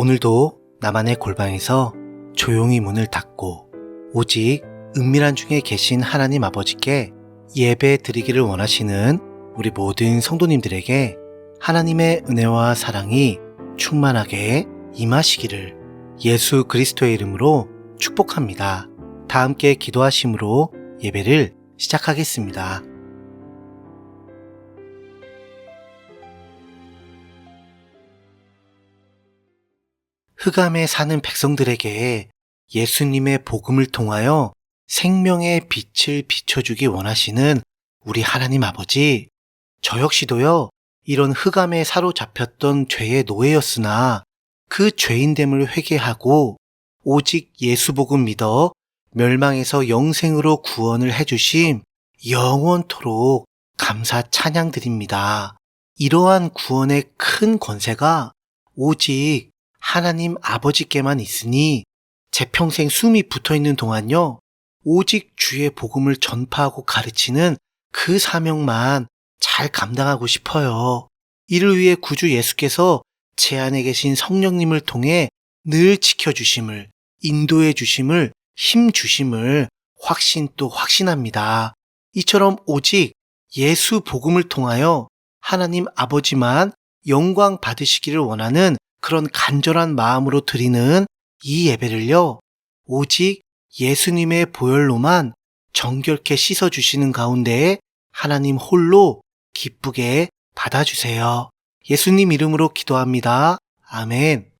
오늘도 나만의 골방에서 조용히 문을 닫고 오직 은밀한 중에 계신 하나님 아버지께 예배 드리기를 원하시는 우리 모든 성도님들에게 하나님의 은혜와 사랑이 충만하게 임하시기를 예수 그리스도의 이름으로 축복합니다. 다 함께 기도하심으로 예배를 시작하겠습니다. 흑암에 사는 백성들에게 예수님의 복음을 통하여 생명의 빛을 비춰주기 원하시는 우리 하나님 아버지, 저 역시도요, 이런 흑암에 사로잡혔던 죄의 노예였으나 그 죄인됨을 회개하고 오직 예수 복음 믿어 멸망에서 영생으로 구원을 해주심 영원토록 감사 찬양 드립니다. 이러한 구원의 큰 권세가 오직 하나님 아버지께만 있으니 제 평생 숨이 붙어있는 동안요, 오직 주의 복음을 전파하고 가르치는 그 사명만 잘 감당하고 싶어요. 이를 위해 구주 예수께서 제 안에 계신 성령님을 통해 늘 지켜주심을, 인도해 주심을, 힘 주심을 확신 또 확신합니다. 이처럼 오직 예수 복음을 통하여 하나님 아버지만 영광 받으시기를 원하는 그런 간절한 마음으로 드리는 이 예배를요, 오직 예수님의 보혈로만 정결케 씻어주시는 가운데 하나님 홀로 기쁘게 받아주세요. 예수님 이름으로 기도합니다. 아멘.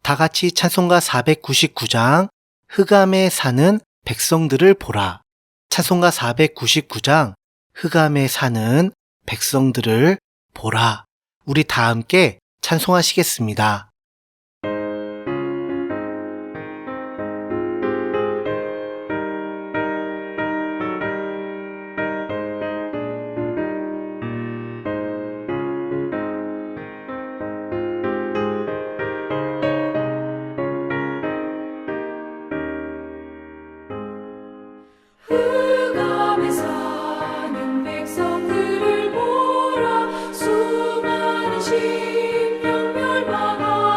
다 같이 찬송가 499장 흑암에 사는 백성들을 보라. 찬송가 499장 흑암에 사는 백성들을 보라. 우리 다 함께 찬송하시겠습니다. 흑암에 사는 백성들을 보라. 수많은 심령 멸망하는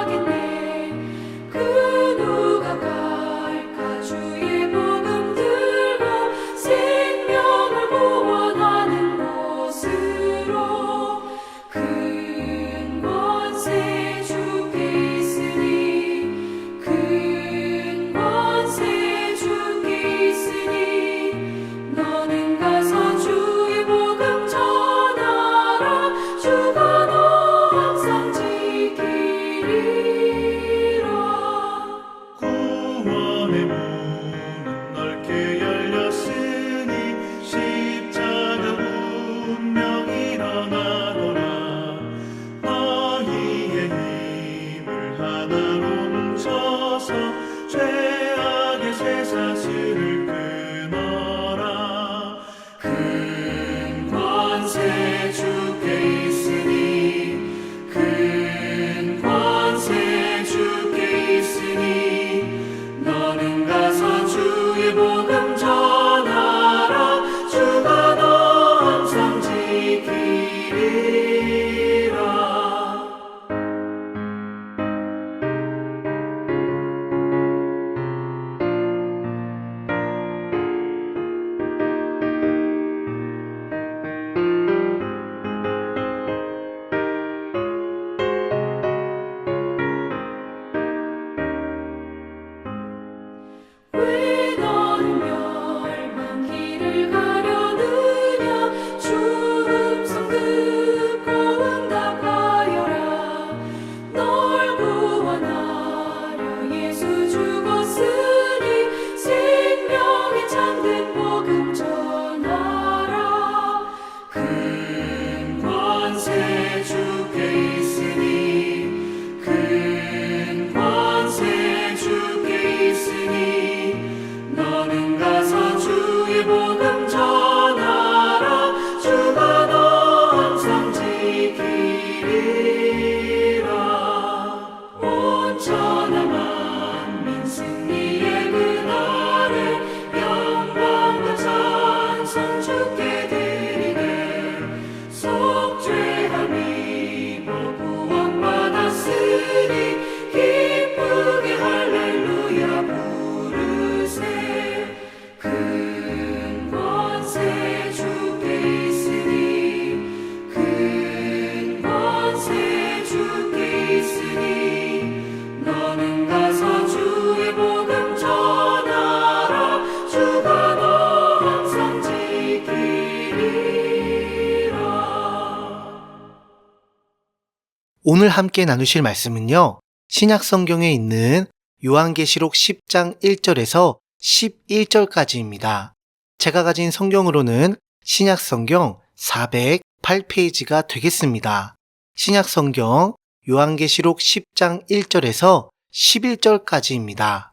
오늘 함께 나누실 말씀은요, 신약 성경에 있는 요한계시록 10장 1절에서 11절까지입니다. 제가 가진 성경으로는 신약 성경 408페이지가 되겠습니다. 신약 성경 요한계시록 10장 1절에서 11절까지입니다.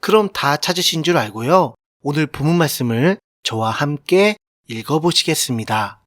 그럼 다 찾으신 줄 알고요. 오늘 본문 말씀을 저와 함께 읽어보시겠습니다.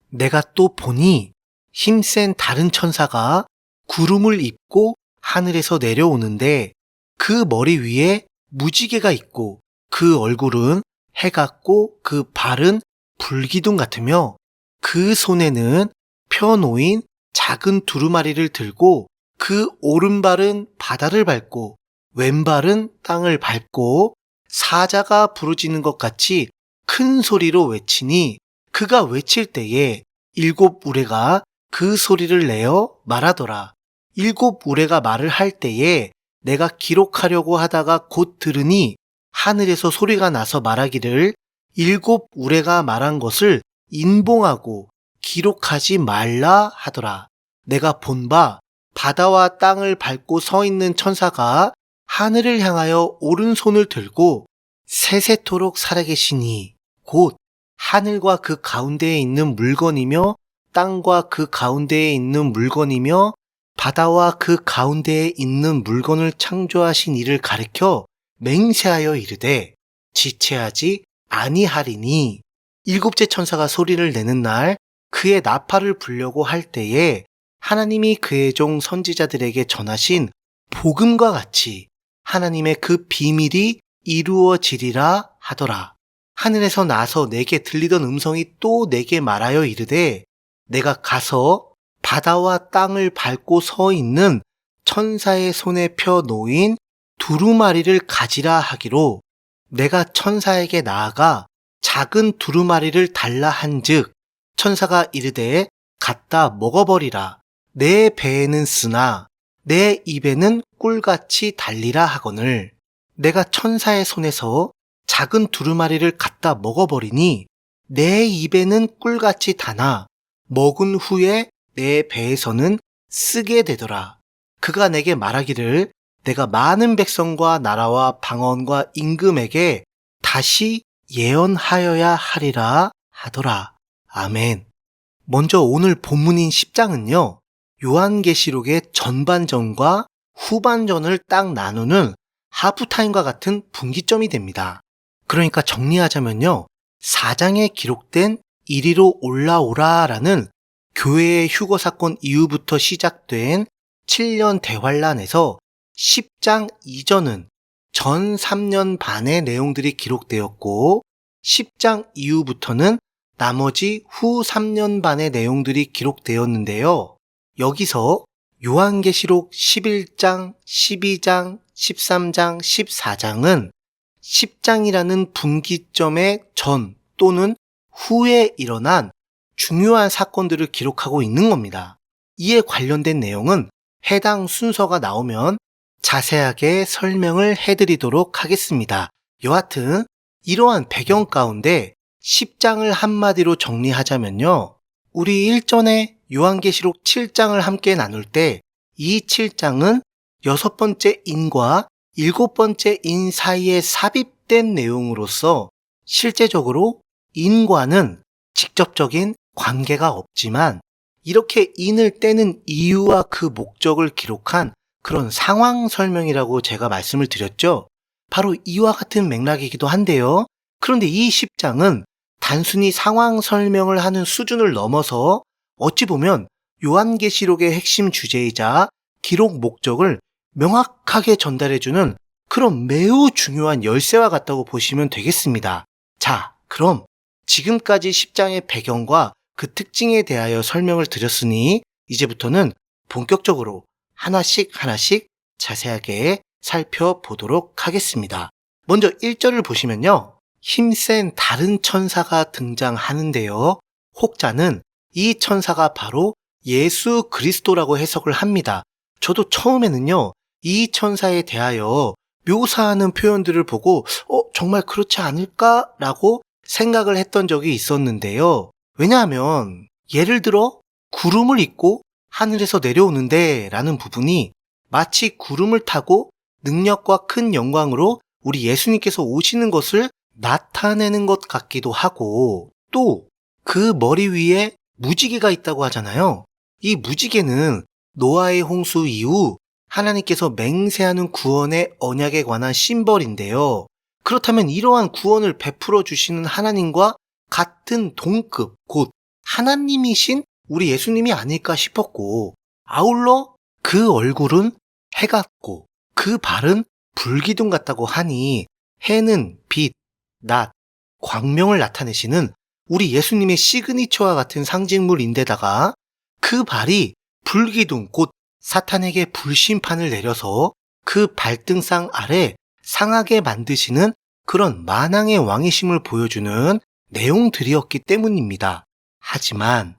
내가 또 보니 힘센 다른 천사가 구름을 입고 하늘에서 내려오는데 그 머리 위에 무지개가 있고 그 얼굴은 해 같고 그 발은 불기둥 같으며 그 손에는 펴놓인 작은 두루마리를 들고 그 오른발은 바다를 밟고 왼발은 땅을 밟고 사자가 부르짖는 것 같이 큰 소리로 외치니 그가 외칠 때에 7 우레가 그 소리를 내어 말하더라. 7 우레가 말을 할 때에 내가 기록하려고 하다가 곧 들으니 하늘에서 소리가 나서 말하기를 7 우레가 말한 것을 인봉하고 기록하지 말라 하더라. 내가 본 바 바다와 땅을 밟고 서 있는 천사가 하늘을 향하여 오른손을 들고 세세토록 살아계시니 곧 하늘과 그 가운데에 있는 물건이며 땅과 그 가운데에 있는 물건이며 바다와 그 가운데에 있는 물건을 창조하신 이를 가리켜 맹세하여 이르되 지체하지 아니하리니 7째 천사가 소리를 내는 날 그의 나팔을 불려고 할 때에 하나님이 그의 종 선지자들에게 전하신 복음과 같이 하나님의 그 비밀이 이루어지리라 하더라. 하늘에서 나서 내게 들리던 음성이 또 내게 말하여 이르되 내가 가서 바다와 땅을 밟고 서 있는 천사의 손에 펴 놓인 두루마리를 가지라 하기로 내가 천사에게 나아가 작은 두루마리를 달라 한즉 천사가 이르되 갖다 먹어버리라. 내 배에는 쓰나 내 입에는 꿀같이 달리라 하거늘 내가 천사의 손에서 작은 두루마리를 갖다 먹어버리니 내 입에는 꿀같이 다나 먹은 후에 내 배에서는 쓰게 되더라. 그가 내게 말하기를 내가 많은 백성과 나라와 방언과 임금에게 다시 예언하여야 하리라 하더라. 아멘. 먼저 오늘 본문인 10장은요. 요한계시록의 전반전과 후반전을 딱 나누는 하프타임과 같은 분기점이 됩니다. 그러니까 정리하자면요. 4장에 기록된 이리로 올라오라라는 교회의 휴거 사건 이후부터 시작된 7년 대환란에서 10장 이전은 전 3년 반의 내용들이 기록되었고 10장 이후부터는 나머지 후 3년 반의 내용들이 기록되었는데요. 여기서 요한계시록 11장, 12장, 13장, 14장은 10장이라는 분기점의 전 또는 후에 일어난 중요한 사건들을 기록하고 있는 겁니다. 이에 관련된 내용은 해당 순서가 나오면 자세하게 설명을 해드리도록 하겠습니다. 여하튼 이러한 배경 가운데 10장을 한마디로 정리하자면요. 우리 일전에 요한계시록 7장을 함께 나눌 때 이 7장은 6번째 인과 7번째 인 사이에 삽입된 내용으로서 실제적으로 인과는 직접적인 관계가 없지만 이렇게 인을 떼는 이유와 그 목적을 기록한 그런 상황 설명이라고 제가 말씀을 드렸죠. 바로 이와 같은 맥락이기도 한데요. 그런데 이 10장은 단순히 상황 설명을 하는 수준을 넘어서 어찌 보면 요한계시록의 핵심 주제이자 기록 목적을 명확하게 전달해주는 그런 매우 중요한 열쇠와 같다고 보시면 되겠습니다. 자, 그럼 지금까지 10장의 배경과 그 특징에 대하여 설명을 드렸으니 이제부터는 본격적으로 하나씩 자세하게 살펴보도록 하겠습니다. 먼저 1절을 보시면요. 힘센 다른 천사가 등장하는데요. 혹자는 이 천사가 바로 예수 그리스도라고 해석을 합니다. 저도 처음에는요. 이 천사에 대하여 묘사하는 표현들을 보고 정말 그렇지 않을까라고 생각을 했던 적이 있었는데요. 왜냐하면 예를 들어 구름을 입고 하늘에서 내려오는데 라는 부분이 마치 구름을 타고 능력과 큰 영광으로 우리 예수님께서 오시는 것을 나타내는 것 같기도 하고, 또 그 머리 위에 무지개가 있다고 하잖아요. 이 무지개는 노아의 홍수 이후 하나님께서 맹세하는 구원의 언약에 관한 심벌인데요. 그렇다면 이러한 구원을 베풀어 주시는 하나님과 같은 동급, 곧 하나님이신 우리 예수님이 아닐까 싶었고, 아울러 그 얼굴은 해 같고 그 발은 불기둥 같다고 하니 해는 빛, 낮, 광명을 나타내시는 우리 예수님의 시그니처와 같은 상징물인데다가 그 발이 불기둥, 곧 사탄에게 불심판을 내려서 그 발등상 아래 상하게 만드시는 그런 만왕의 왕이심을 보여주는 내용들이었기 때문입니다. 하지만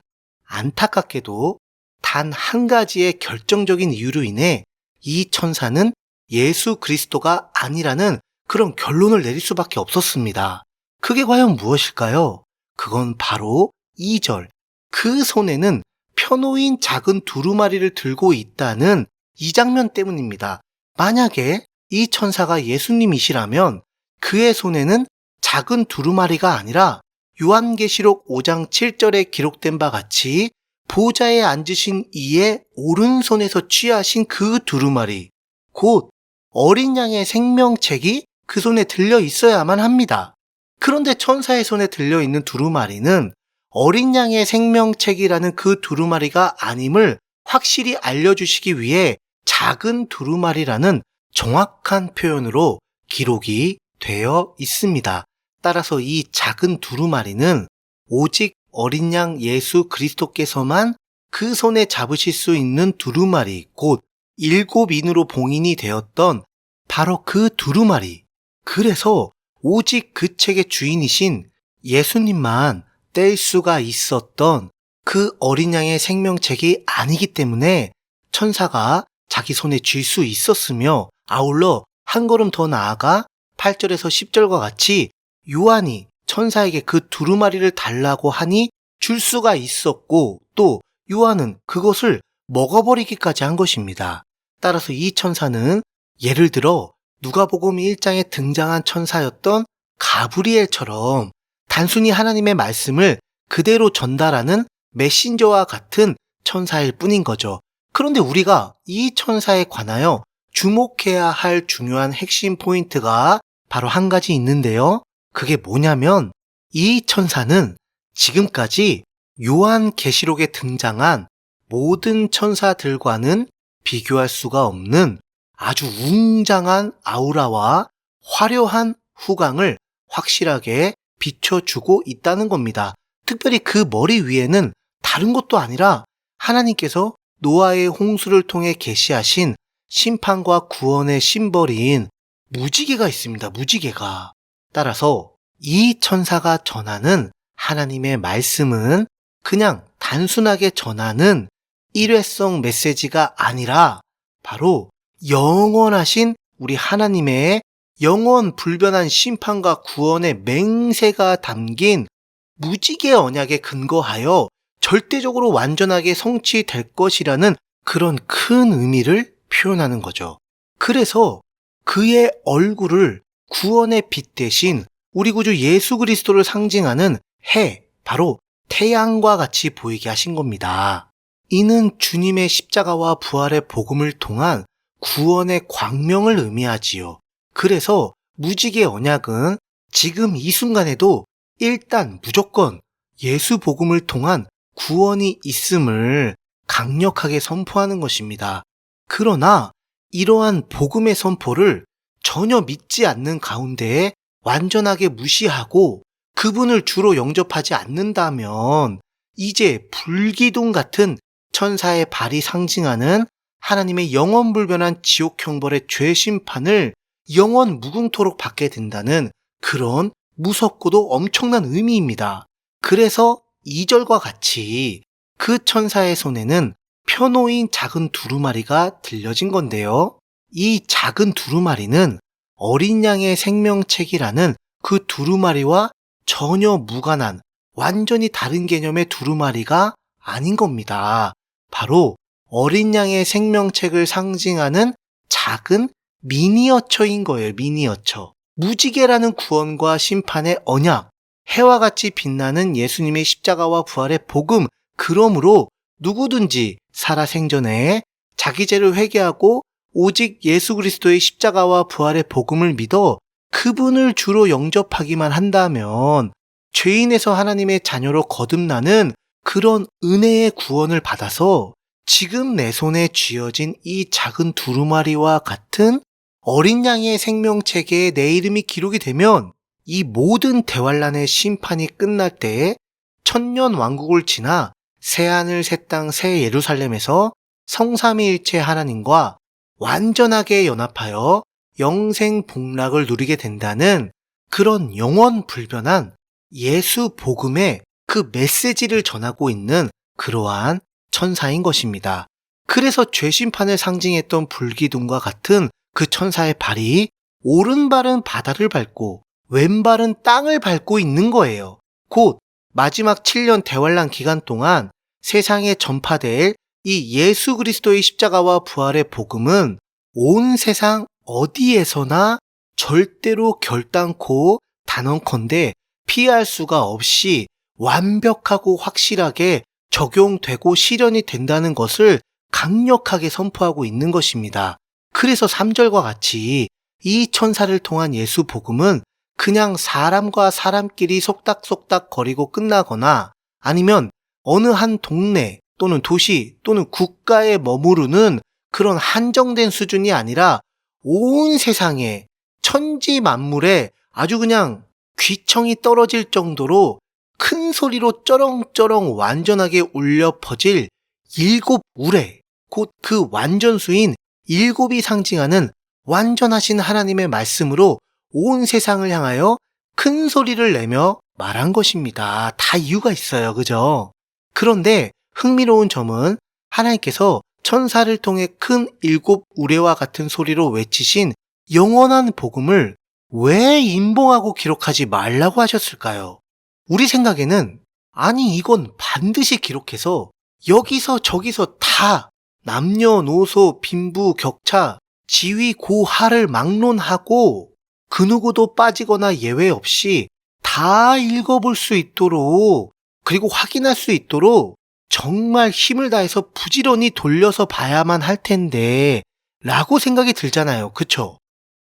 안타깝게도 단 한 가지의 결정적인 이유로 인해 이 천사는 예수 그리스도가 아니라는 그런 결론을 내릴 수밖에 없었습니다. 그게 과연 무엇일까요? 그건 바로 2절. 그 손에는 펴놓인 작은 두루마리를 들고 있다는 이 장면 때문입니다. 만약에 이 천사가 예수님이시라면 그의 손에는 작은 두루마리가 아니라 요한계시록 5장 7절에 기록된 바 같이 보좌에 앉으신 이의 오른손에서 취하신 그 두루마리, 곧 어린 양의 생명책이 그 손에 들려 있어야만 합니다. 그런데 천사의 손에 들려있는 두루마리는 어린 양의 생명책이라는 그 두루마리가 아님을 확실히 알려주시기 위해 작은 두루마리라는 정확한 표현으로 기록이 되어 있습니다. 따라서 이 작은 두루마리는 오직 어린 양 예수 그리스도께서만 그 손에 잡으실 수 있는 두루마리, 곧 7인으로 봉인이 되었던 바로 그 두루마리. 그래서 오직 그 책의 주인이신 예수님만 뗄 수가 있었던 그 어린 양의 생명책이 아니기 때문에 천사가 자기 손에 쥘 수 있었으며, 아울러 한 걸음 더 나아가 8절에서 10절과 같이 요한이 천사에게 그 두루마리를 달라고 하니 줄 수가 있었고, 또 요한은 그것을 먹어버리기까지 한 것입니다. 따라서 이 천사는 예를 들어 누가복음 1장에 등장한 천사였던 가브리엘처럼 단순히 하나님의 말씀을 그대로 전달하는 메신저와 같은 천사일 뿐인 거죠. 그런데 우리가 이 천사에 관하여 주목해야 할 중요한 핵심 포인트가 바로 한 가지 있는데요. 그게 뭐냐면 이 천사는 지금까지 요한계시록에 등장한 모든 천사들과는 비교할 수가 없는 아주 웅장한 아우라와 화려한 후광을 확실하게 비춰주고 있다는 겁니다. 특별히 그 머리 위에는 다른 것도 아니라 하나님께서 노아의 홍수를 통해 계시하신 심판과 구원의 심벌인 무지개가 있습니다. 무지개가. 따라서 이 천사가 전하는 하나님의 말씀은 그냥 단순하게 전하는 일회성 메시지가 아니라 바로 영원하신 우리 하나님의 영원 불변한 심판과 구원의 맹세가 담긴 무지개 언약에 근거하여 절대적으로 완전하게 성취될 것이라는 그런 큰 의미를 표현하는 거죠. 그래서 그의 얼굴을 구원의 빛 대신 우리 구주 예수 그리스도를 상징하는 해, 바로 태양과 같이 보이게 하신 겁니다. 이는 주님의 십자가와 부활의 복음을 통한 구원의 광명을 의미하지요. 그래서 무지개 언약은 지금 이 순간에도 일단 무조건 예수 복음을 통한 구원이 있음을 강력하게 선포하는 것입니다. 그러나 이러한 복음의 선포를 전혀 믿지 않는 가운데에 완전하게 무시하고 그분을 주로 영접하지 않는다면 이제 불기둥 같은 천사의 발이 상징하는 하나님의 영원불변한 지옥 형벌의 죄 심판을 영원 무궁토록 받게 된다는 그런 무섭고도 엄청난 의미입니다. 그래서 2절과 같이 그 천사의 손에는 펴놓인 작은 두루마리가 들려진 건데요. 이 작은 두루마리는 어린 양의 생명책이라는 그 두루마리와 전혀 무관한 완전히 다른 개념의 두루마리가 아닌 겁니다. 바로 어린 양의 생명책을 상징하는 작은 미니어처인 거예요. 미니어처. 무지개라는 구원과 심판의 언약, 해와 같이 빛나는 예수님의 십자가와 부활의 복음. 그러므로 누구든지 살아생전에 자기 죄를 회개하고 오직 예수 그리스도의 십자가와 부활의 복음을 믿어 그분을 주로 영접하기만 한다면 죄인에서 하나님의 자녀로 거듭나는 그런 은혜의 구원을 받아서 지금 내 손에 쥐어진 이 작은 두루마리와 같은 어린 양의 생명책에 내 이름이 기록이 되면 이 모든 대환란의 심판이 끝날 때에 천년 왕국을 지나 새하늘 새 땅 새 예루살렘에서 성삼위일체 하나님과 완전하게 연합하여 영생 복락을 누리게 된다는 그런 영원 불변한 예수 복음의 그 메시지를 전하고 있는 그러한 천사인 것입니다. 그래서 죄심판을 상징했던 불기둥과 같은 그 천사의 발이 오른발은 바다를 밟고 왼발은 땅을 밟고 있는 거예요. 곧 마지막 7년 대환란 기간 동안 세상에 전파될 이 예수 그리스도의 십자가와 부활의 복음은 온 세상 어디에서나 절대로 결단코 단언컨대 피할 수가 없이 완벽하고 확실하게 적용되고 실현이 된다는 것을 강력하게 선포하고 있는 것입니다. 그래서 3절과 같이 이 천사를 통한 예수 복음은 그냥 사람과 사람끼리 속닥속닥 거리고 끝나거나 아니면 어느 한 동네 또는 도시 또는 국가에 머무르는 그런 한정된 수준이 아니라 온 세상에 천지 만물에 아주 그냥 귀청이 떨어질 정도로 큰 소리로 쩌렁쩌렁 완전하게 울려 퍼질 7우레, 곧 그 완전수인 7이 상징하는 완전하신 하나님의 말씀으로 온 세상을 향하여 큰 소리를 내며 말한 것입니다. 다 이유가 있어요. 그죠? 그런데 흥미로운 점은 하나님께서 천사를 통해 큰 7우레와 같은 소리로 외치신 영원한 복음을 왜 임봉하고 기록하지 말라고 하셨을까요? 우리 생각에는 아니 이건 반드시 기록해서 여기서 저기서 다 남녀노소 빈부 격차 지위 고하를 막론하고 그 누구도 빠지거나 예외 없이 다 읽어볼 수 있도록 그리고 확인할 수 있도록 정말 힘을 다해서 부지런히 돌려서 봐야만 할 텐데 라고 생각이 들잖아요. 그쵸?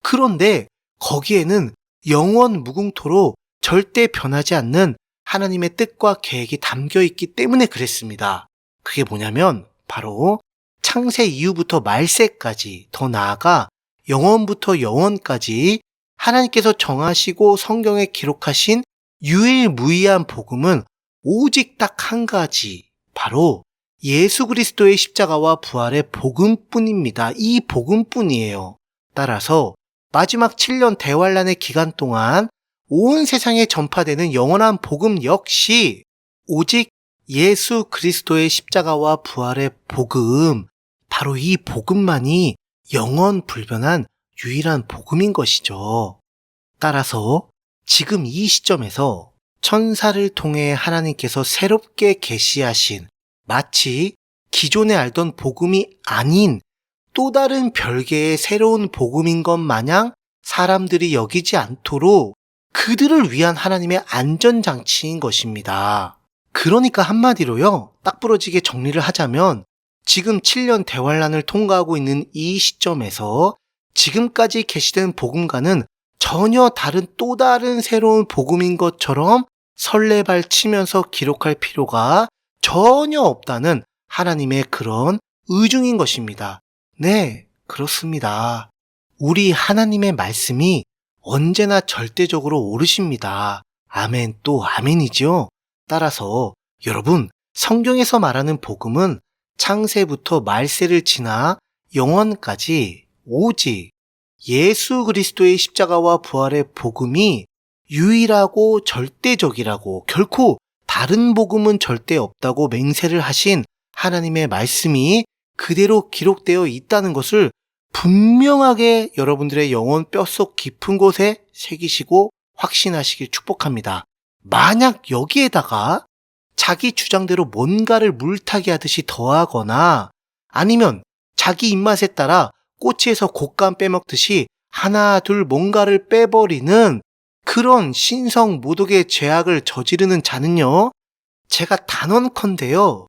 그런데 거기에는 영원 무궁토로 절대 변하지 않는 하나님의 뜻과 계획이 담겨 있기 때문에 그랬습니다. 그게 뭐냐면 바로 창세 이후부터 말세까지 더 나아가 영원부터 영원까지 하나님께서 정하시고 성경에 기록하신 유일무이한 복음은 오직 딱 한 가지, 바로 예수 그리스도의 십자가와 부활의 복음뿐입니다. 이 복음뿐이에요. 따라서 마지막 7년 대환란의 기간 동안 온 세상에 전파되는 영원한 복음 역시 오직 예수 그리스도의 십자가와 부활의 복음, 바로 이 복음만이 영원 불변한 유일한 복음인 것이죠. 따라서 지금 이 시점에서 천사를 통해 하나님께서 새롭게 계시하신 마치 기존에 알던 복음이 아닌 또 다른 별개의 새로운 복음인 것 마냥 사람들이 여기지 않도록 그들을 위한 하나님의 안전장치인 것입니다. 그러니까 한마디로요, 딱 부러지게 정리를 하자면 지금 7년 대환란을 통과하고 있는 이 시점에서 지금까지 계시된 복음과는 전혀 다른 또 다른 새로운 복음인 것처럼 설레발 치면서 기록할 필요가 전혀 없다는 하나님의 그런 의중인 것입니다. 네, 그렇습니다. 우리 하나님의 말씀이 언제나 절대적으로 옳으십니다. 아멘 또 아멘이죠. 따라서 여러분, 성경에서 말하는 복음은 창세부터 말세를 지나 영원까지 오직 예수 그리스도의 십자가와 부활의 복음이 유일하고 절대적이라고, 결코 다른 복음은 절대 없다고 맹세를 하신 하나님의 말씀이 그대로 기록되어 있다는 것을 분명하게 여러분들의 영혼 뼛속 깊은 곳에 새기시고 확신하시길 축복합니다. 만약 여기에다가 자기 주장대로 뭔가를 물타기 하듯이 더하거나 아니면 자기 입맛에 따라 꼬치에서 곶감 빼먹듯이 하나 둘 뭔가를 빼버리는 그런 신성 모독의 죄악을 저지르는 자는요, 제가 단언컨대요,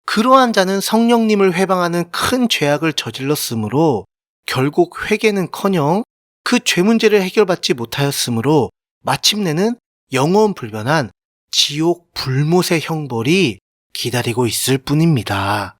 그러한 자는 성령님을 회방하는 큰 죄악을 저질렀으므로 결국 회개는커녕 그 죄 문제를 해결받지 못하였으므로 마침내는 영원 불변한 지옥 불못의 형벌이 기다리고 있을 뿐입니다.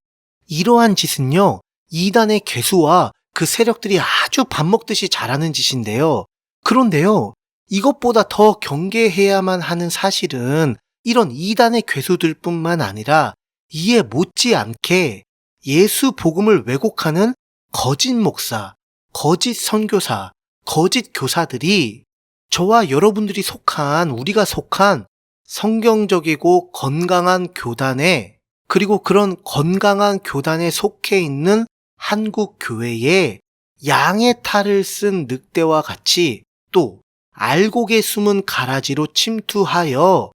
이러한 짓은요, 이단의 괴수와 그 세력들이 아주 밥 먹듯이 잘하는 짓인데요. 그런데요, 이것보다 더 경계해야만 하는 사실은 이런 이단의 괴수들뿐만 아니라 이에 못지않게 예수 복음을 왜곡하는 거짓 목사, 거짓 선교사, 거짓 교사들이 저와 여러분들이 속한, 우리가 속한 성경적이고 건강한 교단에, 그리고 그런 건강한 교단에 속해 있는 한국 교회에 양의 탈을 쓴 늑대와 같이 또 알곡에 숨은 가라지로 침투하여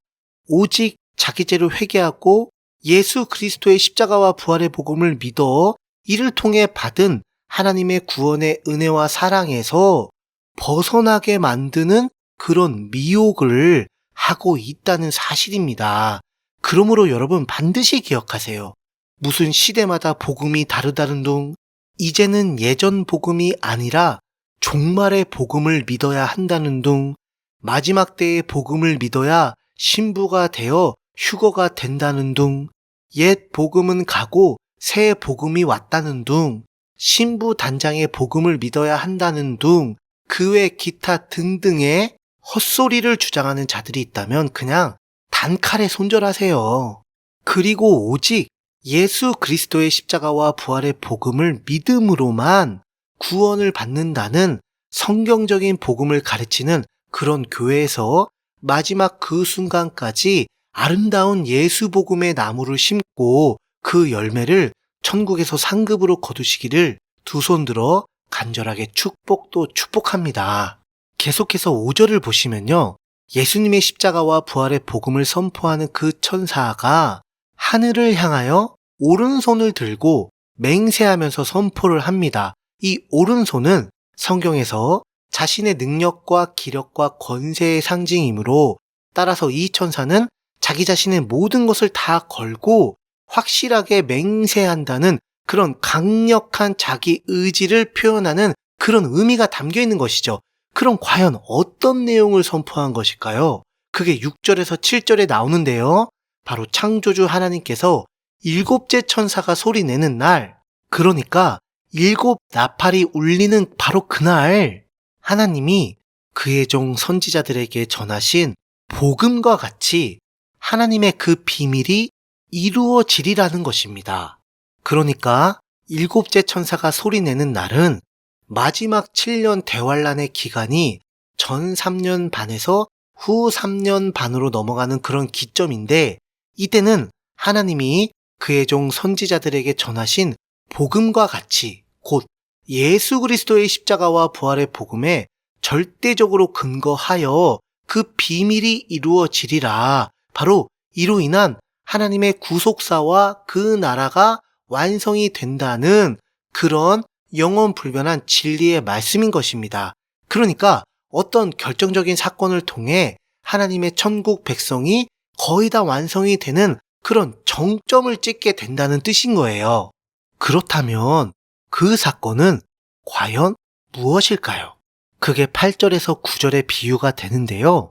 오직 자기 죄를 회개하고 예수 그리스도의 십자가와 부활의 복음을 믿어 이를 통해 받은 하나님의 구원의 은혜와 사랑에서 벗어나게 만드는 그런 미혹을 하고 있다는 사실입니다. 그러므로 여러분 반드시 기억하세요. 무슨 시대마다 복음이 다르다는 둥, 이제는 예전 복음이 아니라 종말의 복음을 믿어야 한다는 둥, 마지막 때의 복음을 믿어야 신부가 되어 휴거가 된다는 둥, 옛 복음은 가고 새 복음이 왔다는 둥, 신부 단장의 복음을 믿어야 한다는 둥, 그 외 기타 등등의 헛소리를 주장하는 자들이 있다면 그냥 단칼에 손절하세요. 그리고 오직 예수 그리스도의 십자가와 부활의 복음을 믿음으로만 구원을 받는다는 성경적인 복음을 가르치는 그런 교회에서 마지막 그 순간까지 아름다운 예수 복음의 나무를 심고 그 열매를 천국에서 상급으로 거두시기를 두 손 들어 간절하게 축복도 축복합니다. 계속해서 5절을 보시면요, 예수님의 십자가와 부활의 복음을 선포하는 그 천사가 하늘을 향하여 오른손을 들고 맹세하면서 선포를 합니다. 이 오른손은 성경에서 자신의 능력과 기력과 권세의 상징이므로, 따라서 이 천사는 자기 자신의 모든 것을 다 걸고 확실하게 맹세한다는 그런 강력한 자기 의지를 표현하는 그런 의미가 담겨 있는 것이죠. 그럼 과연 어떤 내용을 선포한 것일까요? 그게 6절에서 7절에 나오는데요. 바로 창조주 하나님께서 일곱째 천사가 소리내는 날, 그러니까 일곱 나팔이 울리는 바로 그날, 하나님이 그의 종 선지자들에게 전하신 복음과 같이 하나님의 그 비밀이 이루어지리라는 것입니다. 그러니까 일곱째 천사가 소리내는 날은 마지막 7년 대환란의 기간이 전 3년 반에서 후 3년 반으로 넘어가는 그런 기점인데, 이때는 하나님이 그의 종 선지자들에게 전하신 복음과 같이 곧 예수 그리스도의 십자가와 부활의 복음에 절대적으로 근거하여 그 비밀이 이루어지리라. 바로 이로 인한 하나님의 구속사와 그 나라가 완성이 된다는 그런 영원 불변한 진리의 말씀인 것입니다. 그러니까 어떤 결정적인 사건을 통해 하나님의 천국 백성이 거의 다 완성이 되는 그런 정점을 찍게 된다는 뜻인 거예요. 그렇다면 그 사건은 과연 무엇일까요? 그게 8절에서 9절의 비유가 되는데요.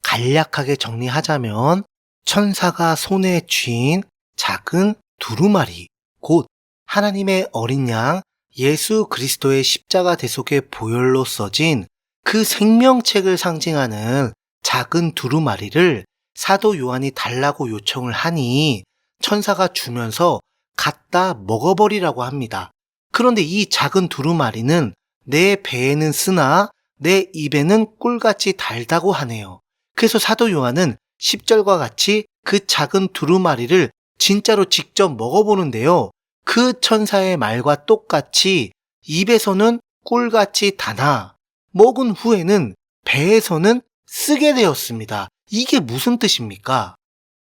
간략하게 정리하자면 천사가 손에 쥔 작은 두루마리, 곧 하나님의 어린 양 예수 그리스도의 십자가 대속의 보혈로 써진 그 생명책을 상징하는 작은 두루마리를 사도 요한이 달라고 요청을 하니 천사가 주면서 갖다 먹어버리라고 합니다. 그런데 이 작은 두루마리는 내 배에는 쓰나 내 입에는 꿀같이 달다고 하네요. 그래서 사도 요한은 10절과 같이 그 작은 두루마리를 진짜로 직접 먹어보는데요. 그 천사의 말과 똑같이 입에서는 꿀같이 다나 먹은 후에는 배에서는 쓰게 되었습니다. 이게 무슨 뜻입니까?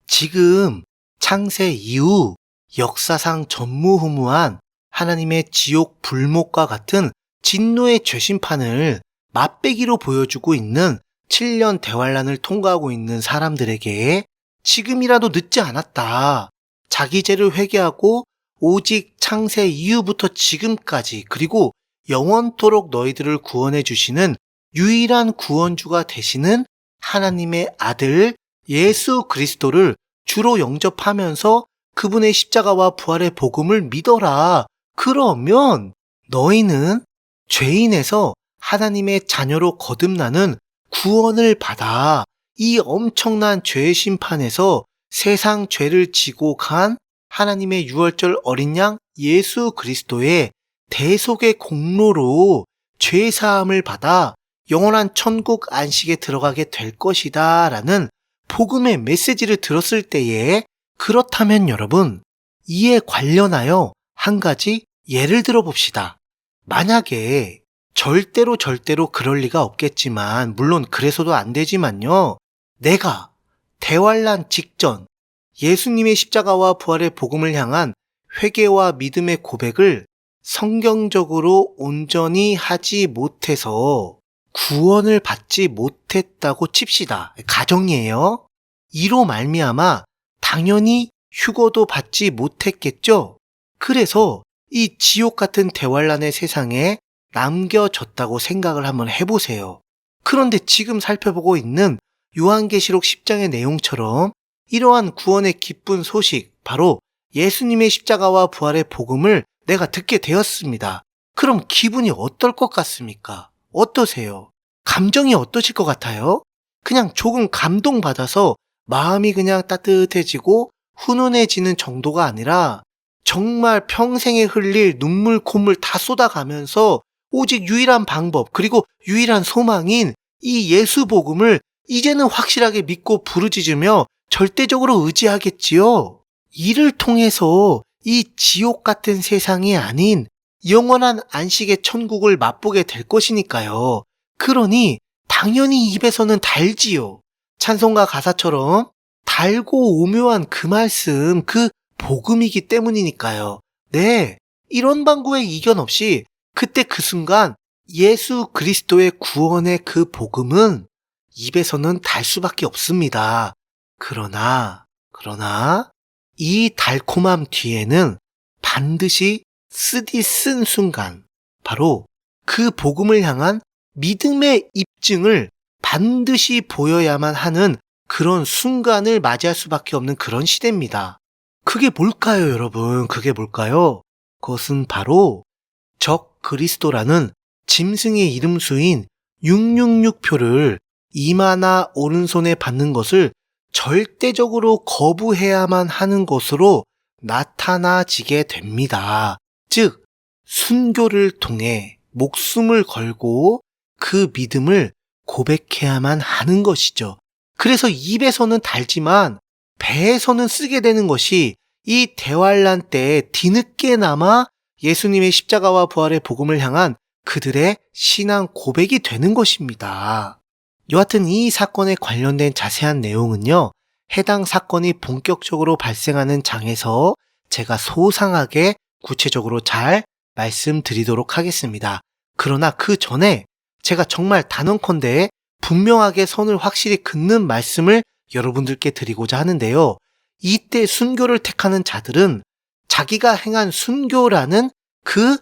지금 창세 이후 역사상 전무후무한 하나님의 지옥 불못과 같은 진노의 죄심판을 맛배기로 보여주고 있는 7년 대환란을 통과하고 있는 사람들에게 지금이라도 늦지 않았다. 자기 죄를 회개하고 오직 창세 이후부터 지금까지 그리고 영원토록 너희들을 구원해 주시는 유일한 구원주가 되시는 하나님의 아들 예수 그리스도를 주로 영접하면서 그분의 십자가와 부활의 복음을 믿어라. 그러면 너희는 죄인에서 하나님의 자녀로 거듭나는 구원을 받아 이 엄청난 죄의 심판에서 세상 죄를 지고 간 하나님의 유월절 어린 양 예수 그리스도의 대속의 공로로 죄사함을 받아 영원한 천국 안식에 들어가게 될 것이다 라는 복음의 메시지를 들었을 때에 그렇다면 여러분, 이에 관련하여 한 가지 예를 들어 봅시다. 만약에 절대로 그럴 리가 없겠지만 물론 그래서도 안 되지만요. 내가 대환란 직전 예수님의 십자가와 부활의 복음을 향한 회개와 믿음의 고백을 성경적으로 온전히 하지 못해서 구원을 받지 못했다고 칩시다. 가정이에요. 이로 말미암아 당연히 휴거도 받지 못했겠죠. 그래서 이 지옥 같은 대환란의 세상에 남겨졌다고 생각을 한번 해보세요. 그런데 지금 살펴보고 있는 요한계시록 10장의 내용처럼 이러한 구원의 기쁜 소식, 바로 예수님의 십자가와 부활의 복음을 내가 듣게 되었습니다. 그럼 기분이 어떨 것 같습니까? 어떠세요? 감정이 어떠실 것 같아요? 그냥 조금 감동받아서 마음이 그냥 따뜻해지고 훈훈해지는 정도가 아니라 정말 평생에 흘릴 눈물, 콧물 다 쏟아가면서 오직 유일한 방법 그리고 유일한 소망인 이 예수 복음을 이제는 확실하게 믿고 부르짖으며 절대적으로 의지하겠지요. 이를 통해서 이 지옥 같은 세상이 아닌 영원한 안식의 천국을 맛보게 될 것이니까요. 그러니 당연히 입에서는 달지요. 찬송가 가사처럼 달고 오묘한 그 말씀, 그 복음이기 때문이니까요. 네, 이런 방구의 이견 없이 그때 그 순간 예수 그리스도의 구원의 그 복음은 입에서는 달 수밖에 없습니다. 그러나 이 달콤함 뒤에는 반드시 쓰디 쓴 순간, 바로 그 복음을 향한 믿음의 입증을 반드시 보여야만 하는 그런 순간을 맞이할 수밖에 없는 그런 시대입니다. 그게 뭘까요, 여러분? 그게 뭘까요? 그것은 바로 적 그리스도라는 짐승의 이름수인 666표를 이마나 오른손에 받는 것을 절대적으로 거부해야만 하는 것으로 나타나지게 됩니다. 즉, 순교를 통해 목숨을 걸고 그 믿음을 고백해야만 하는 것이죠. 그래서 입에서는 달지만 배에서는 쓰게 되는 것이 이 대환란 때에 뒤늦게나마 예수님의 십자가와 부활의 복음을 향한 그들의 신앙 고백이 되는 것입니다. 여하튼 이 사건에 관련된 자세한 내용은요, 해당 사건이 본격적으로 발생하는 장에서 제가 소상하게 구체적으로 잘 말씀드리도록 하겠습니다. 그러나 그 전에 제가 정말 단언컨대 분명하게 선을 확실히 긋는 말씀을 여러분들께 드리고자 하는데요. 이때 순교를 택하는 자들은 자기가 행한 순교라는 그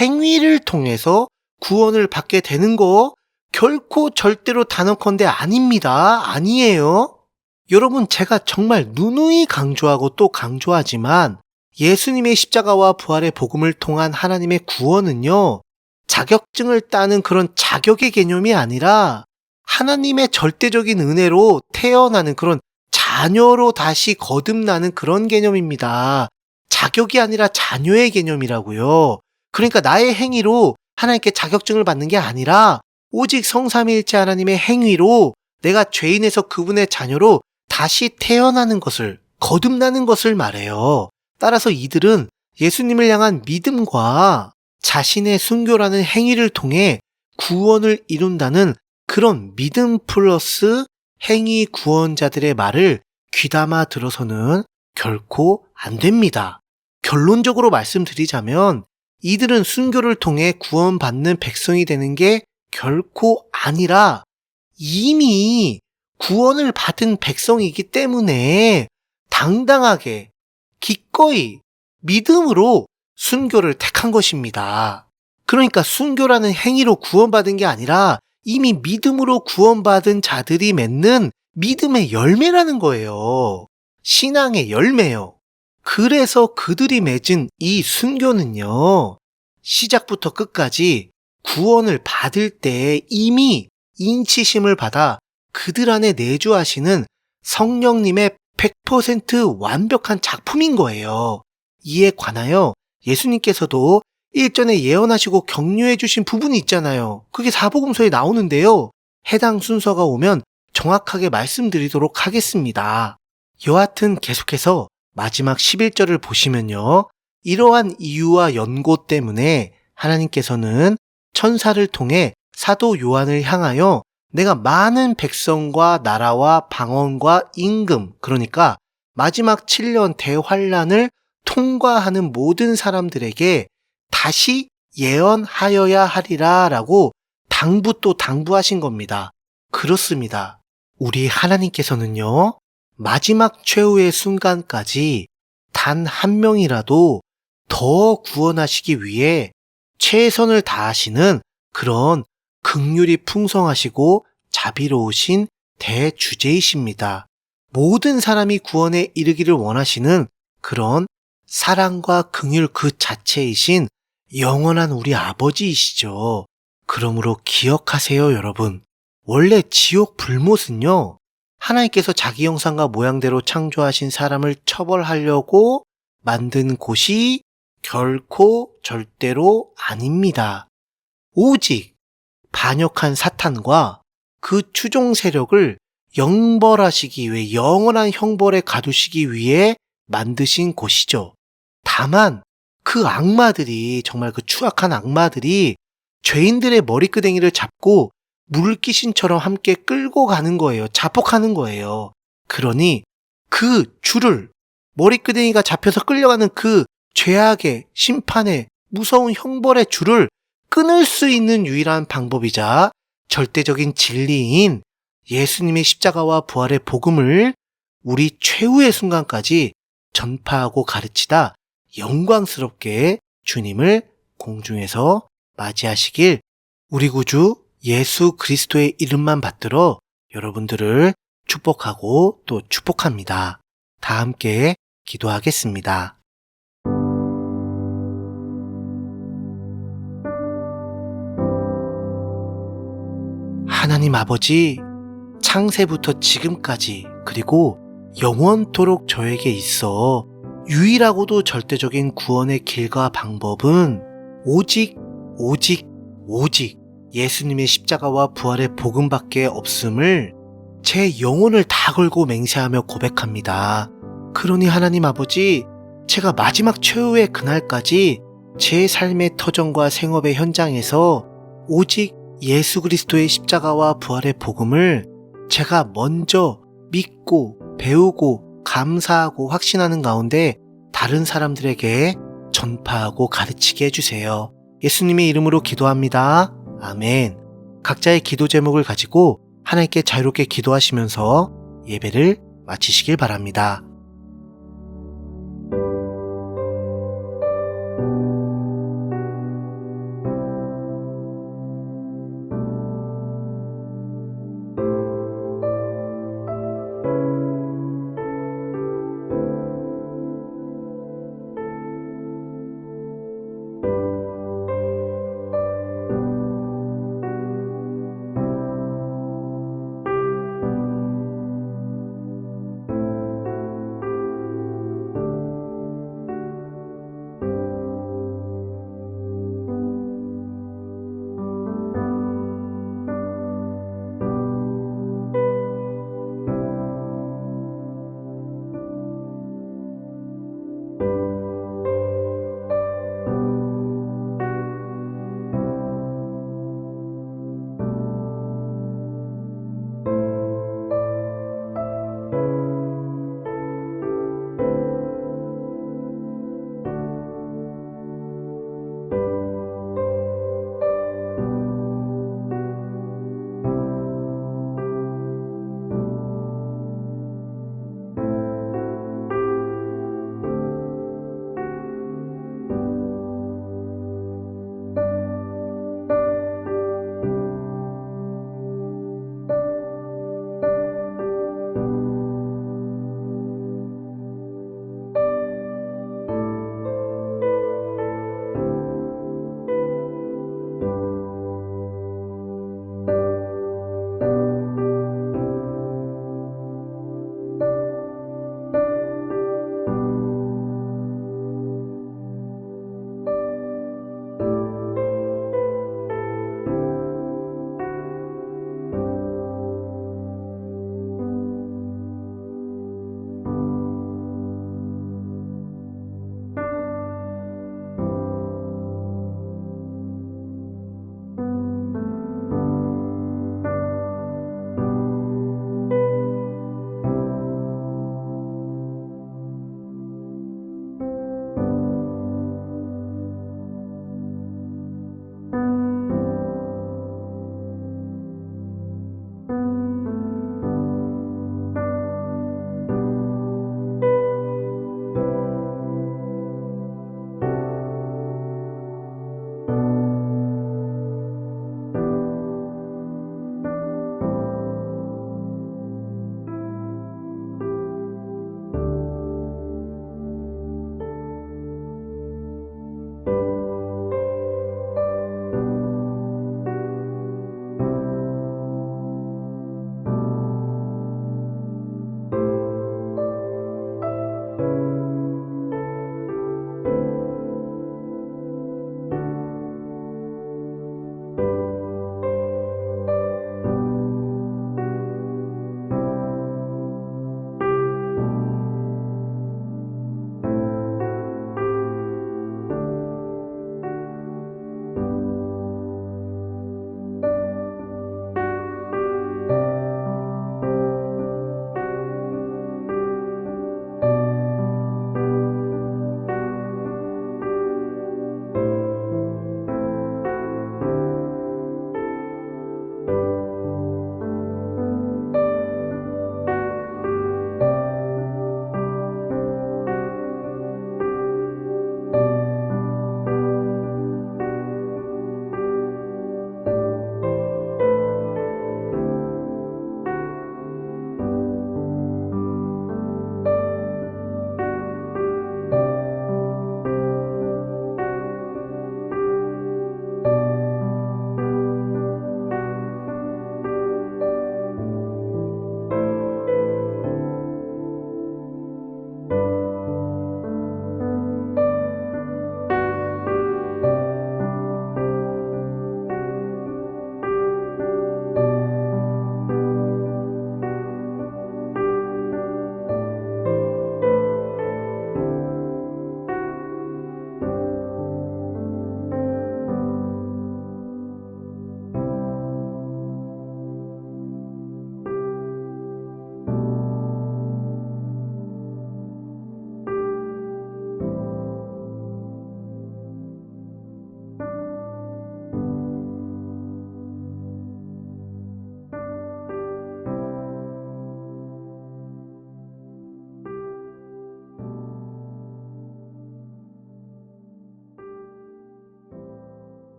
행위를 통해서 구원을 받게 되는 거 결코 절대로 단언컨대 아닙니다. 아니에요. 여러분, 제가 정말 누누이 강조하고 또 강조하지만 예수님의 십자가와 부활의 복음을 통한 하나님의 구원은요, 자격증을 따는 그런 자격의 개념이 아니라 하나님의 절대적인 은혜로 태어나는 그런 자녀로 다시 거듭나는 그런 개념입니다. 자격이 아니라 자녀의 개념이라고요. 그러니까 나의 행위로 하나님께 자격증을 받는 게 아니라 오직 성삼위일체 하나님의 행위로 내가 죄인에서 그분의 자녀로 다시 태어나는 것을, 거듭나는 것을 말해요. 따라서 이들은 예수님을 향한 믿음과 자신의 순교라는 행위를 통해 구원을 이룬다는 그런 믿음 플러스 행위 구원자들의 말을 귀담아 들어서는 결코 안 됩니다. 결론적으로 말씀드리자면 이들은 순교를 통해 구원받는 백성이 되는 게 결코 아니라 이미 구원을 받은 백성이기 때문에 당당하게 기꺼이 믿음으로 순교를 택한 것입니다. 그러니까 순교라는 행위로 구원받은 게 아니라 이미 믿음으로 구원받은 자들이 맺는 믿음의 열매라는 거예요. 신앙의 열매요. 그래서 그들이 맺은 이 순교는요, 시작부터 끝까지 구원을 받을 때 이미 인치심을 받아 그들 안에 내주하시는 성령님의 100% 완벽한 작품인 거예요. 이에 관하여 예수님께서도 일전에 예언하시고 격려해 주신 부분이 있잖아요. 그게 사복음서에 나오는데요. 해당 순서가 오면 정확하게 말씀드리도록 하겠습니다. 여하튼 계속해서 마지막 11절을 보시면요. 이러한 이유와 연고 때문에 하나님께서는 천사를 통해 사도 요한을 향하여 내가 많은 백성과 나라와 방언과 임금, 그러니까 마지막 7년 대환란을 통과하는 모든 사람들에게 다시 예언하여야 하리라 라고 또 당부하신 겁니다. 그렇습니다. 우리 하나님께서는요, 마지막 최후의 순간까지 단 한 명이라도 더 구원하시기 위해 최선을 다하시는 그런 긍휼이 풍성하시고 자비로우신 대주제이십니다. 모든 사람이 구원에 이르기를 원하시는 그런 사랑과 긍휼 그 자체이신 영원한 우리 아버지이시죠. 그러므로 기억하세요, 여러분. 원래 지옥 불못은요, 하나님께서 자기 형상과 모양대로 창조하신 사람을 처벌하려고 만든 곳이 결코 절대로 아닙니다. 오직 반역한 사탄과 그 추종 세력을 영벌하시기 위해, 영원한 형벌에 가두시기 위해 만드신 곳이죠. 다만 그 악마들이, 정말 그 추악한 악마들이 죄인들의 머리끄댕이를 잡고 물귀신처럼 함께 끌고 가는 거예요. 자폭하는 거예요. 그러니 그 줄을, 머리끄댕이가 잡혀서 끌려가는 그 죄악의 심판의 무서운 형벌의 줄을 끊을 수 있는 유일한 방법이자 절대적인 진리인 예수님의 십자가와 부활의 복음을 우리 최후의 순간까지 전파하고 가르치다 영광스럽게 주님을 공중에서 맞이하시길 우리 구주 예수 그리스도의 이름만 받들어 여러분들을 축복하고 또 축복합니다. 다 함께 기도하겠습니다. 하나님 아버지, 창세부터 지금까지 그리고 영원토록 저에게 있어 유일하고도 절대적인 구원의 길과 방법은 오직 예수님의 십자가와 부활의 복음밖에 없음을 제 영혼을 다 걸고 맹세하며 고백합니다. 그러니 하나님 아버지, 제가 마지막 최후의 그날까지 제 삶의 터전과 생업의 현장에서 오직 예수 그리스도의 십자가와 부활의 복음을 제가 먼저 믿고 배우고 감사하고 확신하는 가운데 다른 사람들에게 전파하고 가르치게 해주세요. 예수님의 이름으로 기도합니다. 아멘. 각자의 기도 제목을 가지고 하나님께 자유롭게 기도하시면서 예배를 마치시길 바랍니다.